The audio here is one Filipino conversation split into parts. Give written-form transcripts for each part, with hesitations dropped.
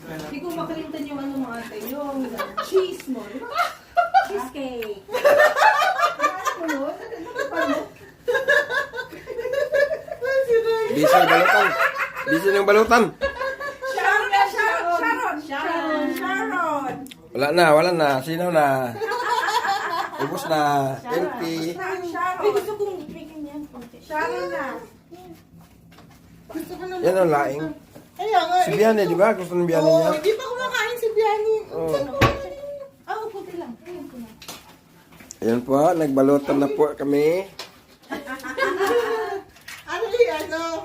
Hindi ko makalimutan yung ano mga ate, yung cheese mo. Di ba? Cheesecake. Busy yung balutan. Busy yung balutan. Sharon. Wala na. Sino na? Ubus na. Empty. Ay, gusto kong bigyan yan. Sharon na. Gusto ko na. Yan ang laing. Kaya nga. Si Biane, di ba? Gusto ng Biane niya. Hindi pa kumakain si Biani. Oh. Ah, puti lang. Ayan po, nagbalutan na po kami.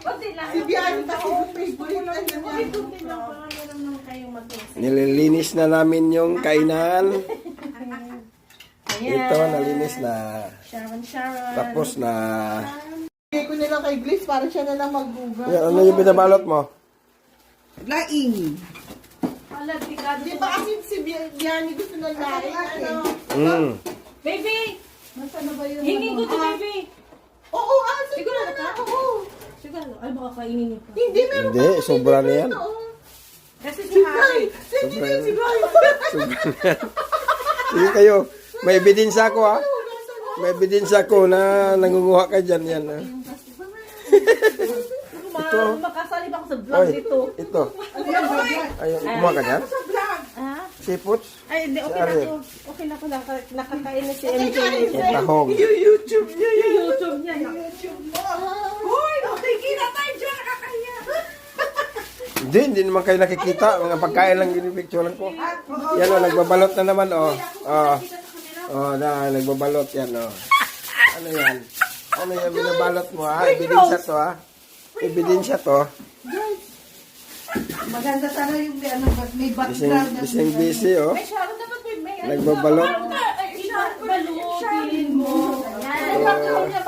Puti lang. Si Biani kasi favorite na niya. Puti lang. Parang meron naman kayong matusin. Nililinis na namin yung kainan. Ayan. Ito, nalinis na. Sharon. Tapos na. Bigay ko nila kay Bliss para siya na lang magbuga. Yan, ano yung binabalot mo? Laing. Alam, tigado. Di ba kasi si Biani gusto ng laing? Ano? Baby! Nasaan na ba yun? Hingin ko to, baby. Oo, Sigurado ka? Oo. Sigurado. Ay, baka kainin niyo pa. Hindi, meron Hindi, sobra na yan. Kasi si Si Guy. Harry. Hindi din si Guy. Sobra na yan. Sige kayo, may ebidensya ko ha. May ebidensya ko na nangunguha ka dyan. Yan, ha? Ito. Makasalib ako sa vlog Oy, nito. ito. Ayun, kumuha ka dyan? Ha? Seafoods? Ay, hindi. Okay Si na Ariel. to. Okay na ko lang. Nakakain na si MJ. Yung tahong. YouTube niya yan. YouTube niya. YouTube mo. Uy, okay, kita tayo dyan. Nakakaya. Hindi naman kayo nakikita. Mga pagkain lang ginipicturean ko. Yan o, nagbabalot na naman o. Nagbabalot yan o. Ano yan? Ano yan binabalot mo ha? Ebidensya to ha? Ebidensya to. Maganda sana yung may background. Busy o. Ay, Sharon, dapat may Nagbabalot. Balutin mo. Ayan.